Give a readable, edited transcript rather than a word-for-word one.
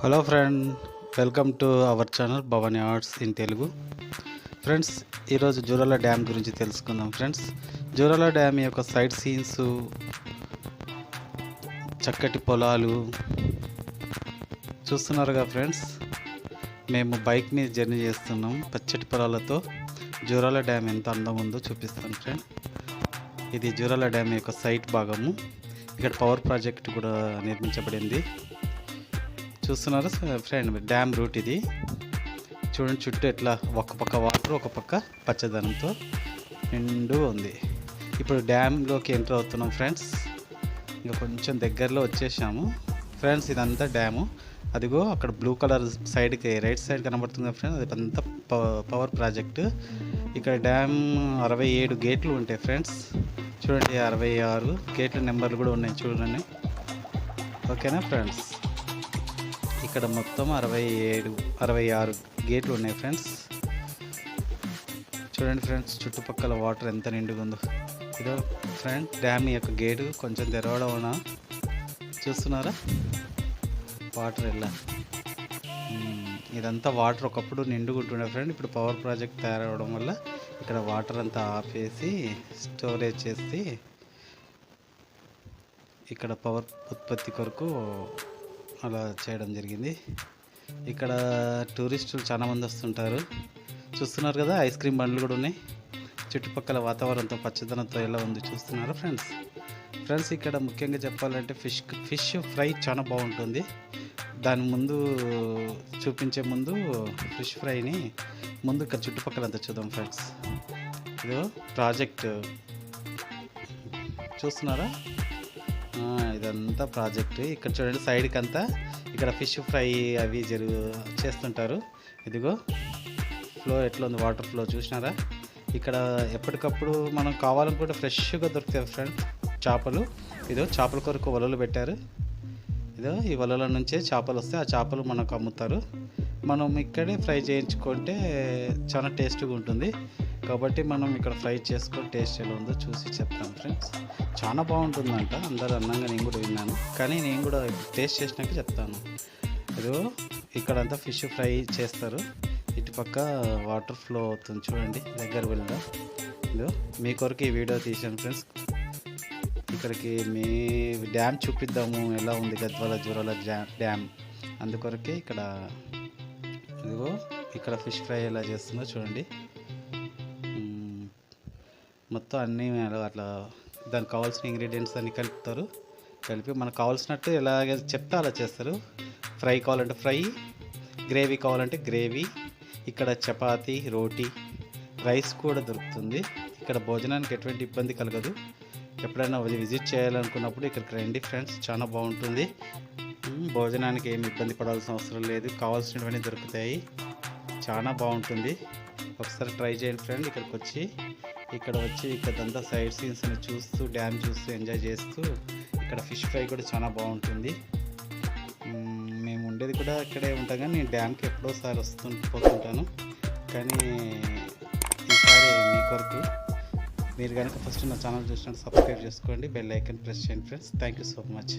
Hello friend, welcome to our channel Bhavani arts in Telugu. Friends, ఈరోజు Jurala dam గురించి తెలుసుకుందాం. Friends, Jurala dam యొక్క సైడ్ సీన్స్, చక్కటి పొలాలు చూస్తున్నారుగా ఫ్రెండ్స్. మేము బైక్ మీద జర్నీ చేస్తున్నాం. పచ్చటి పొలాలతో జూరాల డ్యామ్ ఎంత అందం ఉందో చూపిస్తాను ఫ్రెండ్. ఇది జూరాల డ్యామ్ యొక్క సైట్ భాగము. ఇక్కడ పవర్ ప్రాజెక్ట్ కూడా నిర్మించబడింది. చూస్తున్నారు ఫ్రెండ్, డ్యామ్ రూట్ ఇది. చూడండి, చుట్టూ ఎట్లా ఒక పక్క వాటర్, ఒక పక్క పచ్చదనంతో నిండు ఉంది. ఇప్పుడు డ్యామ్లోకి ఎంటర్ అవుతున్నాం ఫ్రెండ్స్. ఇంకా కొంచెం దగ్గరలో వచ్చేసాము ఫ్రెండ్స్. ఇదంతా డ్యాము. అదిగో అక్కడ బ్లూ కలర్ సైడ్కి రైట్ సైడ్ కనబడుతుంది ఫ్రెండ్స్. అది అంతా పవర్ ప్రాజెక్టు. ఇక్కడ డ్యామ్ 67 గేట్లు ఉంటాయి ఫ్రెండ్స్. చూడండి, 66 గేట్ల నెంబర్లు కూడా ఉన్నాయి చూడండి. ఓకేనా ఫ్రెండ్స్, ఇక్కడ మొత్తం 66 గేట్లు ఉన్నాయి ఫ్రెండ్స్. చూడండి ఫ్రెండ్స్, చుట్టుపక్కల వాటర్ ఎంత నిండుగా ఉందో. ఇదో ఫ్రెండ్, డ్యామ్ యొక్క గేటు కొంచెం తెరవడం వలన చూస్తున్నారా వాటర్ ఎలా. ఇదంతా వాటర్ ఒకప్పుడు నిండుగా ఉంటుండే ఫ్రెండ్. ఇప్పుడు పవర్ ప్రాజెక్ట్ తయారవడం వల్ల ఇక్కడ వాటర్ అంతా ఆపేసి స్టోరేజ్ చేసి ఇక్కడ పవర్ ఉత్పత్తి కొరకు అలా చేయడం జరిగింది. ఇక్కడ టూరిస్టులు చాలా మంది వస్తుంటారు. చూస్తున్నారు కదా, ఐస్ క్రీమ్ బండ్లు కూడా ఉన్నాయి. చుట్టుపక్కల వాతావరణంతో పచ్చదనంతో ఎలా ఉంది చూస్తున్నారు ఫ్రెండ్స్. ఇక్కడ ముఖ్యంగా చెప్పాలంటే ఫిష్ ఫ్రై చాలా బాగుంటుంది. దాని ముందు చూపించే ముందు ఫిష్ ఫ్రైని ముందు ఇక్కడ చుట్టుపక్కలంతా చూద్దాం ఫ్రెండ్స్. ఇదో ప్రాజెక్ట్ చూస్తున్నారా, ఇదంతా ప్రాజెక్ట్. ఇక్కడ చూడండి, సైడ్కి అంతా ఇక్కడ ఫిష్ ఫ్రై అవి చేస్తుంటారు. ఇదిగో ఫ్లో ఎట్లా ఉంది, వాటర్ ఫ్లో చూసినారా. ఇక్కడ ఎప్పటికప్పుడు మనం కావాలనుకుంటే ఫ్రెష్గా దొరుకుతాయి ఫ్రెండ్స్ చేపలు. ఇదో చేపల కొరకు వలలు పెట్టారు. ఇదో ఈ వలల నుంచే చేపలు వస్తాయి. ఆ చేపలు మనకు అమ్ముతారు. మనం ఇక్కడే ఫ్రై చేయించుకుంటే చాలా టేస్ట్గా ఉంటుంది. కాబట్టి మనం ఇక్కడ ఫ్రై చేసుకొని టేస్ట్ ఎలా ఉందో చూసి చెప్తాను ఫ్రెండ్స్. చాలా బాగుంటుందంట అందరు అన్నంగా నేను కూడా విన్నాను, కానీ నేను కూడా టేస్ట్ చేసినాక చెప్తాను. ఇదో ఇక్కడంతా ఫిష్ ఫ్రై చేస్తారు. ఇటుపక్క వాటర్ ఫ్లో అవుతుంది చూడండి, దగ్గర వెళ్దాం. ఇదో మీ కొరకు ఈ వీడియో తీసాను ఫ్రెండ్స్. ఇక్కడికి మీ డ్యామ్ చూపిద్దాము ఎలా ఉంది గద్వాల జూరాల డ్యామ్. అందుకొరకే ఇక్కడ ఇదిగో ఇక్కడ ఫిష్ ఫ్రై ఎలా చేస్తుందో చూడండి. మొత్తం అన్నీ అట్లా దానికి కావాల్సిన ఇంగ్రీడియంట్స్ అన్నీ కలుపుతారు. కలిపి మనకు కావాల్సినట్టు ఎలాగ చెప్తే అలా చేస్తారు. ఫ్రై కావాలంటే ఫ్రై, గ్రేవీ కావాలంటే గ్రేవీ. ఇక్కడ చపాతీ, రోటీ, రైస్ కూడా దొరుకుతుంది. ఇక్కడ భోజనానికి ఎటువంటి ఇబ్బంది కలగదు. ఎప్పుడైనా విజిట్ చేయాలనుకున్నప్పుడు ఇక్కడికి రండి ఫ్రెండ్స్, చాలా బాగుంటుంది. భోజనానికి ఏమి ఇబ్బంది పడాల్సిన అవసరం లేదు. కావాల్సినవన్నీ దొరుకుతాయి. చాలా బాగుంటుంది. ఒకసారి ట్రై చేయండి ఫ్రెండ్. ఇక్కడ వచ్చి ఇక్కడంతా సైడ్ సీన్స్ అని చూస్తూ, డ్యామ్ చూస్తూ ఎంజాయ్ చేస్తూ, ఇక్కడ ఫిష్ ఫ్రై కూడా చాలా బాగుంటుంది. మేము ఉండేది కూడా ఇక్కడే ఉంటాం, కానీ నేను డ్యామ్కి ఎప్పుడోసారి పోతుంటాను. కానీ ఈసారి మీ కొరకు మీరు కనుక ఫస్ట్ నా ఛానల్ చూసినట్టు సబ్స్క్రైబ్ చేసుకోండి, బెల్ ఐకాన్ ప్రెస్ చేయండి friends. Thank you so much.